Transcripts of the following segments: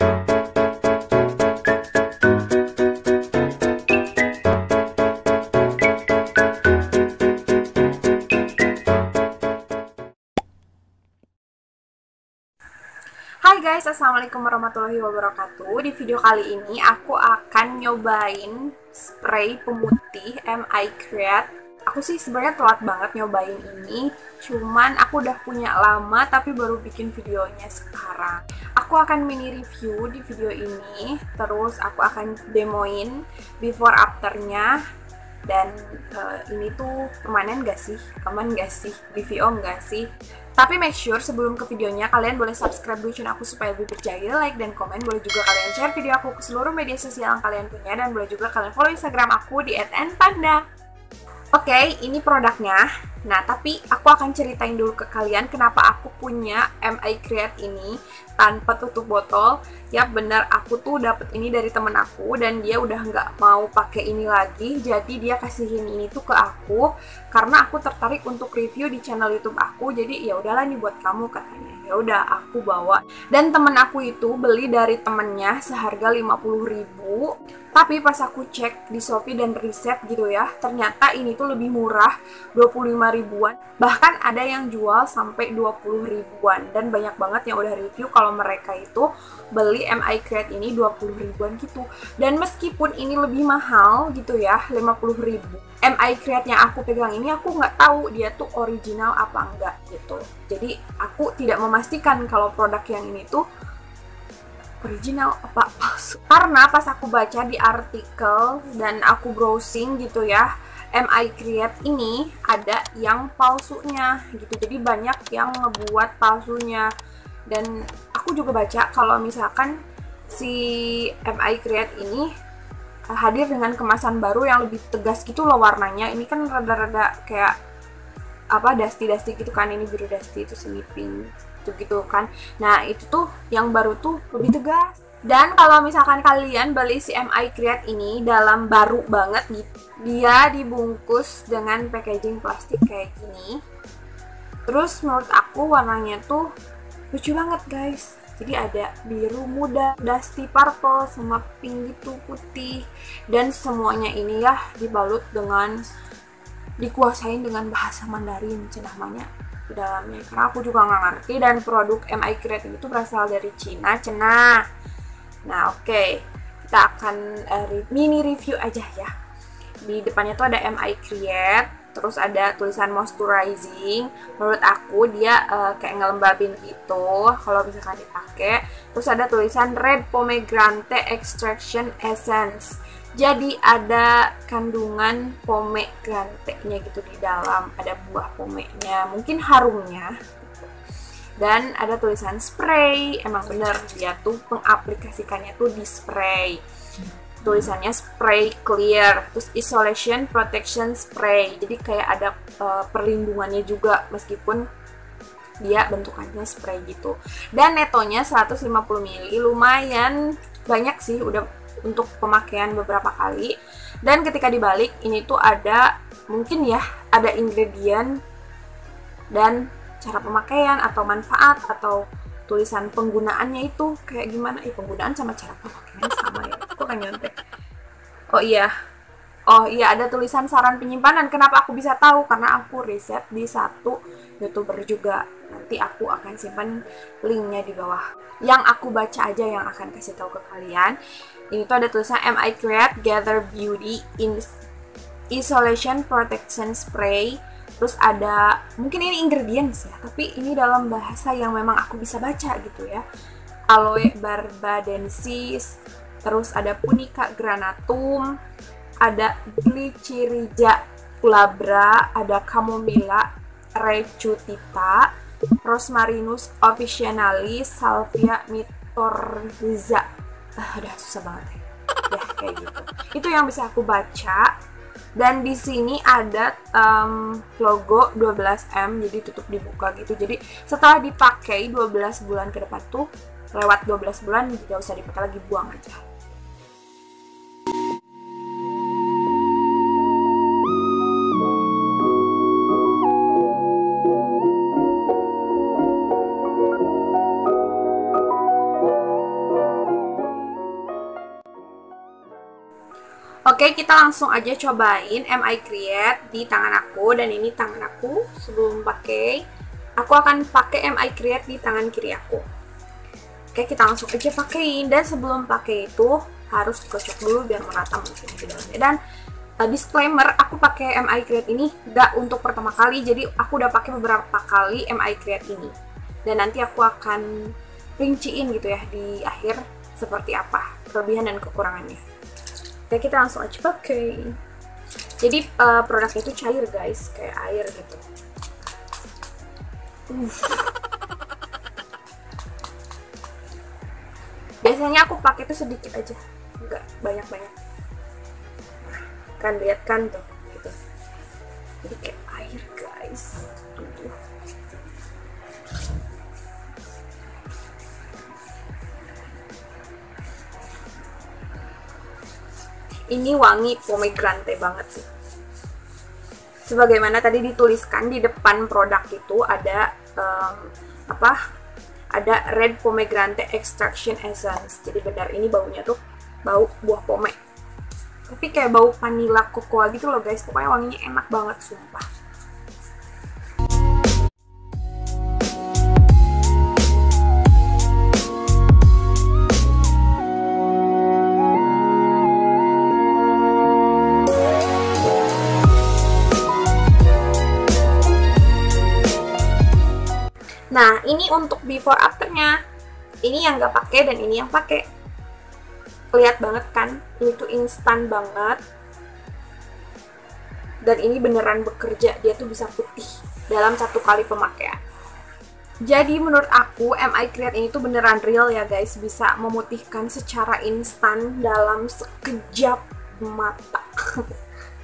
Hai guys, assalamualaikum warahmatullahi wabarakatuh. Di video kali ini aku akan nyobain spray pemutih MI Create. Aku sih sebenarnya telat banget nyobain ini, cuman aku udah punya lama tapi baru bikin videonya sekarang. Aku akan mini review di video ini, terus aku akan demoin before afternya. Dan ini tuh permanen gak sih? Aman gak sih? BVO gak sih? Tapi make sure sebelum ke videonya kalian boleh subscribe dulu channel aku supaya lebih percaya, like dan komen. Boleh juga kalian share video aku ke seluruh media sosial yang kalian punya, dan boleh juga kalian follow Instagram aku di @npanda. Oke, ini produknya. Nah, tapi aku akan ceritain dulu ke kalian kenapa aku punya MI Create ini tanpa tutup botol. Ya bener, aku tuh dapet ini dari temen aku dan dia udah nggak mau pakai ini lagi. Jadi dia kasihin ini tuh ke aku karena aku tertarik untuk review di channel YouTube aku. Jadi ya udahlah nih buat kamu katanya. Ya udah aku bawa. Dan temen aku itu beli dari temennya seharga 50.000. Tapi pas aku cek di Shopee dan riset gitu ya, ternyata ini tuh lebih murah, 25 ribuan. Bahkan ada yang jual sampai 20 ribuan. Dan banyak banget yang udah review kalau mereka itu beli MI Create ini 20 ribuan gitu. Dan meskipun ini lebih mahal gitu ya, 50 ribu, MI Create yang aku pegang ini aku nggak tahu dia tuh original apa enggak gitu. Jadi aku tidak memastikan kalau produk yang ini tuh original apa palsu. Karena pas aku baca di artikel dan aku browsing gitu ya, MI Create ini ada yang palsunya gitu. Jadi banyak yang ngebuat palsunya. Dan aku juga baca kalau misalkan si MI Create ini hadir dengan kemasan baru yang lebih tegas gitu loh warnanya. Ini kan rada-rada kayak apa, dusty gitu kan, ini biru dusty, itu semi pink gitu kan. Nah itu tuh yang baru tuh lebih tegas. Dan kalau misalkan kalian beli si MI Create ini dalam baru banget gitu, dia dibungkus dengan packaging plastik kayak gini. Terus menurut aku warnanya tuh lucu banget guys. Jadi ada biru muda, dusty purple, sama pink gitu, putih. Dan semuanya ini ya dibalut dengan, dikuasain dengan bahasa Mandarin cenahnya di dalamnya, karena aku juga nggak ngerti. Dan produk MI Create itu berasal dari Cina cenah. Nah oke, kita akan mini review aja ya. Di depannya tuh ada MI Create, terus ada tulisan moisturizing. Menurut aku dia kayak ngelembabin gitu kalau misalkan dipakai. Terus ada tulisan red pomegranate extraction essence. Jadi ada kandungan pomegranate-nya gitu di dalam, ada buah pomenya, mungkin harumnya. Dan ada tulisan spray, emang bener dia tuh pengaplikasikannya tuh di spray. Tulisannya spray clear, terus isolation protection spray. Jadi kayak ada perlindungannya juga meskipun dia bentukannya spray gitu. Dan netonya 150 ml, lumayan banyak sih, udah untuk pemakaian beberapa kali. Dan ketika dibalik ini tuh ada mungkin ya, ada ingredient dan cara pemakaian atau manfaat atau tulisan penggunaannya itu kayak gimana. Penggunaan sama cara pemakaian sama ya, kok kan nyontek. Oh iya, ada tulisan saran penyimpanan. Kenapa aku bisa tahu? Karena aku riset di satu YouTuber juga. Nanti aku akan simpan linknya di bawah. Yang aku baca aja yang akan kasih tahu ke kalian. Ini tuh ada tulisan MI Create Gather Beauty in Isolation Protection Spray. Terus ada, mungkin ini ingredients ya, tapi ini dalam bahasa yang memang aku bisa baca gitu ya. Aloe barbadensis, terus ada Punica granatum, ada Glycyrrhiza glabra, ada Chamomilla recutita, Rosmarinus officinalis, Salvia mycorrhiza. Udah susah banget ya kayak gitu. Itu yang bisa aku baca. Dan di sini ada logo 12M, jadi tutup dibuka gitu. Jadi setelah dipakai 12 bulan ke depan tuh, lewat 12 bulan tidak usah dipakai lagi, buang aja. Oke, kita langsung aja cobain MI Create di tangan aku, dan ini tangan aku sebelum pakai. Aku akan pakai MI Create di tangan kiri aku. Oke, kita langsung aja pakein, dan sebelum pakai itu harus dikocok dulu biar merata mungkin di dalamnya. Dan disclaimer, aku pakai MI Create ini gak untuk pertama kali, jadi aku udah pakai beberapa kali MI Create ini. Dan nanti aku akan rinciin gitu ya di akhir seperti apa kelebihan dan kekurangannya. Oke, kita langsung aja pakai. Jadi produknya itu cair guys, kayak air gitu. Biasanya aku pakai itu sedikit aja, nggak banyak-banyak. Kan lihat kan tuh, gitu. Jadi kayak air guys. Ini wangi pomegranate banget sih. Sebagaimana tadi dituliskan di depan produk itu ada ada red pomegranate extraction essence. Jadi benar ini baunya tuh bau buah pome. Tapi kayak bau vanilla cocoa gitu loh guys. Pokoknya wanginya enak banget sumpah. Nah, ini untuk before afternya. Ini yang nggak pakai dan ini yang pakai. Lihat banget kan, ini tuh instan banget. Dan ini beneran bekerja, dia tuh bisa putih dalam 1 kali pemakaian. Jadi menurut aku MI Create ini tuh beneran real ya guys, bisa memutihkan secara instan dalam sekejap mata.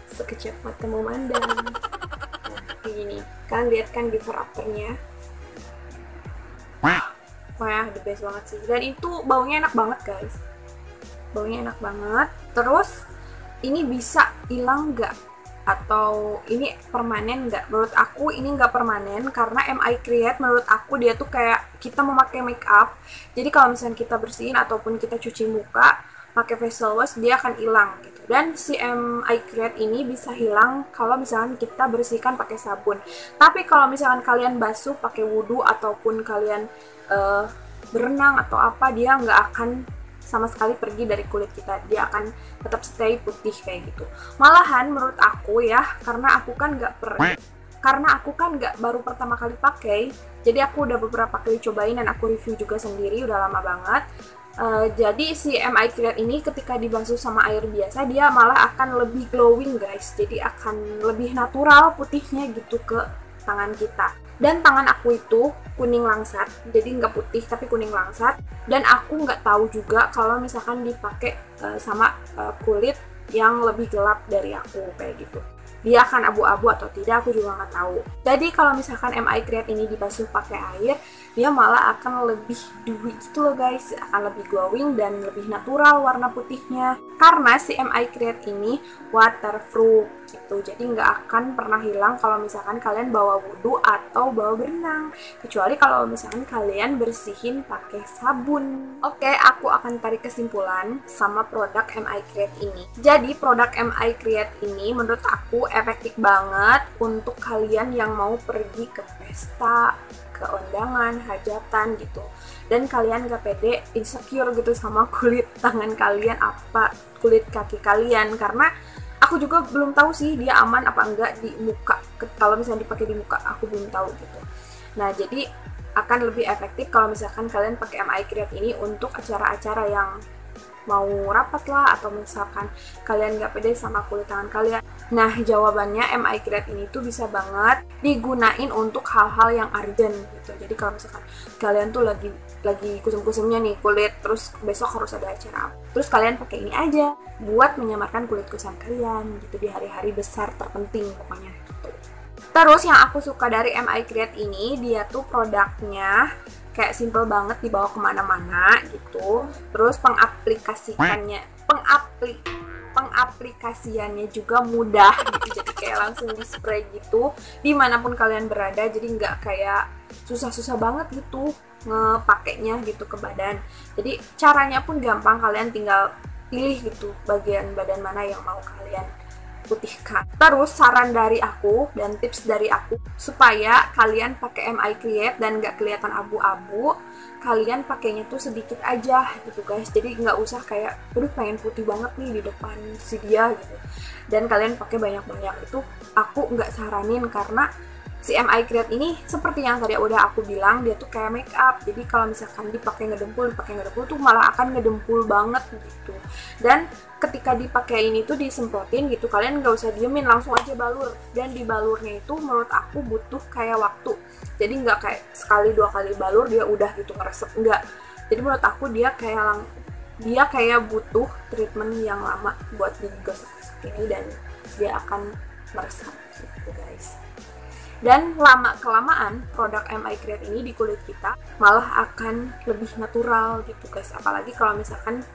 Sekejap mata memandang. Nah, kayak gini. Kalian lihat kan before afternya. Wah, the best banget sih. Dan itu baunya enak banget guys. Baunya enak banget. Terus ini bisa hilang nggak? Atau ini permanen nggak? Menurut aku ini nggak permanen, karena MI Create menurut aku dia tuh kayak kita memakai make up. Jadi kalau misalnya kita bersihin ataupun kita cuci muka pakai facial wash, dia akan hilang gitu. Dan si MI Create ini bisa hilang kalau misalkan kita bersihkan pakai sabun. Tapi kalau misalkan kalian basuh pakai wudhu ataupun kalian berenang atau apa, dia nggak akan sama sekali pergi dari kulit kita. Dia akan tetap stay putih kayak gitu. Malahan menurut aku ya, karena aku kan nggak baru pertama kali pakai, jadi aku udah beberapa kali cobain dan aku review juga sendiri, udah lama banget. Jadi si MI Create ini ketika dibasuh sama air biasa, dia malah akan lebih glowing guys. Jadi akan lebih natural putihnya gitu ke tangan kita. Dan tangan aku itu kuning langsat, jadi nggak putih tapi kuning langsat. Dan aku nggak tahu juga kalau misalkan dipakai sama kulit yang lebih gelap dari aku kayak gitu, dia akan abu-abu atau tidak, aku juga nggak tahu. Jadi kalau misalkan MI Create ini dibasuh pakai air, dia malah akan lebih dewy gitu loh guys, akan lebih glowing dan lebih natural warna putihnya. Karena si MI Create ini waterproof gitu, jadi nggak akan pernah hilang kalau misalkan kalian bawa wudhu atau bawa berenang, kecuali kalau misalkan kalian bersihin pakai sabun. Oke, aku akan tarik kesimpulan sama produk MI Create ini. Jadi produk MI Create ini menurut aku efektif banget untuk kalian yang mau pergi ke pesta, ke undangan, hajatan gitu, dan kalian gak pede, insecure gitu sama kulit tangan kalian, apa kulit kaki kalian, karena aku juga belum tahu sih dia aman apa enggak di muka. Kalau misalnya dipakai di muka, aku belum tahu gitu. Nah, jadi akan lebih efektif kalau misalkan kalian pakai MI Create ini untuk acara-acara yang mau rapat lah, atau misalkan kalian nggak pede sama kulit tangan kalian. Nah, jawabannya MI Create ini tuh bisa banget digunain untuk hal-hal yang urgent gitu. Jadi kalau misalkan kalian tuh lagi kusam-kusamnya nih kulit, terus besok harus ada acara, terus kalian pakai ini aja buat menyamarkan kulit kusam kalian gitu di hari-hari besar terpenting pokoknya gitu. Terus yang aku suka dari MI Create ini, dia tuh produknya kayak simple banget dibawa kemana-mana gitu. Terus pengaplikasiannya juga mudah gitu. Jadi kayak langsung di spray gitu dimanapun kalian berada. Jadi nggak kayak susah-susah banget gitu ngepakainya gitu ke badan. Jadi caranya pun gampang, kalian tinggal pilih gitu bagian badan mana yang mau kalian putihkan. Terus saran dari aku dan tips dari aku supaya kalian pakai MI Create dan nggak kelihatan abu-abu, kalian pakainya tuh sedikit aja gitu guys. Jadi nggak usah kayak aduh pengen putih banget nih di depan si dia gitu, dan kalian pakai banyak-banyak. Itu aku nggak saranin karena si MI Create ini seperti yang tadi udah aku bilang, dia tuh kayak make up. Jadi kalau misalkan dipakai ngedempul tuh malah akan ngedempul banget gitu. Dan ketika dipakai ini tuh disemprotin gitu, kalian nggak usah diemin, langsung aja balur. Dan di balurnya itu menurut aku butuh kayak waktu. Jadi nggak kayak sekali dua kali balur dia udah gitu ngeresep, enggak. Jadi menurut aku dia kayak butuh treatment yang lama buat digosok-gosok ini, dan dia akan meresap gitu guys. Dan lama-kelamaan produk MI Create ini di kulit kita malah akan lebih natural gitu guys. Apalagi kalau misalkan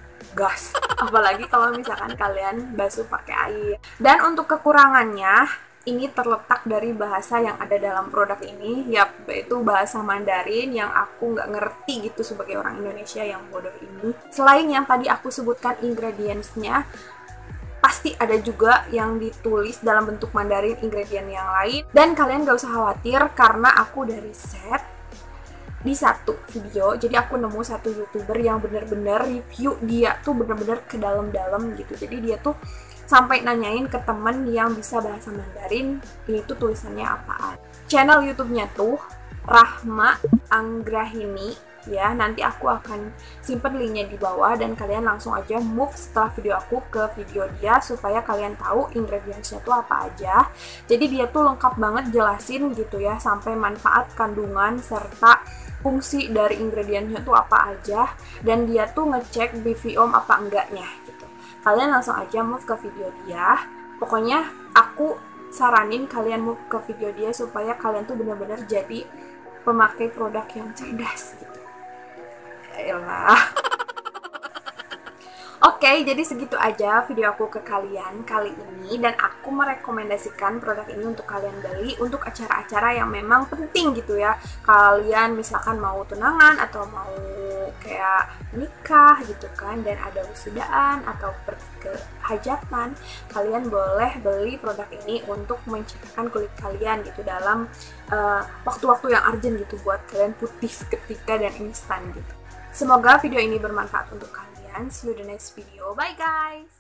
apalagi kalau misalkan kalian basuh pakai air. Dan untuk kekurangannya, ini terletak dari bahasa yang ada dalam produk ini, yaitu bahasa Mandarin yang aku nggak ngerti gitu sebagai orang Indonesia yang bodoh ini. Selain yang tadi aku sebutkan ingredients-nya, pasti ada juga yang ditulis dalam bentuk Mandarin ingredient yang lain. Dan kalian gak usah khawatir karena aku udah riset di satu video. Jadi aku nemu satu YouTuber yang bener-bener review, dia tuh bener-bener ke dalam-dalam gitu. Jadi dia tuh sampai nanyain ke temen yang bisa bahasa Mandarin, ini tuh tulisannya apaan. Channel YouTube-nya tuh Rahma Anggrahini ya, nanti aku akan simpen linknya di bawah dan kalian langsung aja move setelah video aku ke video dia supaya kalian tahu ingredientsnya tuh apa aja. Jadi dia tuh lengkap banget jelasin gitu ya, sampai manfaat, kandungan, serta fungsi dari ingredientsnya tuh apa aja, dan dia tuh ngecek BVOM apa enggaknya gitu. Kalian langsung aja move ke video dia. Pokoknya aku saranin kalian move ke video dia supaya kalian tuh benar-benar jadi pemakai produk yang cerdas gitu. Yaelah. Oke, jadi segitu aja video aku ke kalian kali ini, dan aku merekomendasikan produk ini untuk kalian beli untuk acara-acara yang memang penting gitu ya. Kalian misalkan mau tunangan atau mau kayak nikah gitu kan, dan ada wisudaan atau pergi ke hajatan, kalian boleh beli produk ini untuk mencerahkan kulit kalian gitu dalam waktu-waktu yang urgent gitu, buat kalian putih seketika dan instan gitu. Semoga video ini bermanfaat untuk kalian. See you in the next video. Bye guys!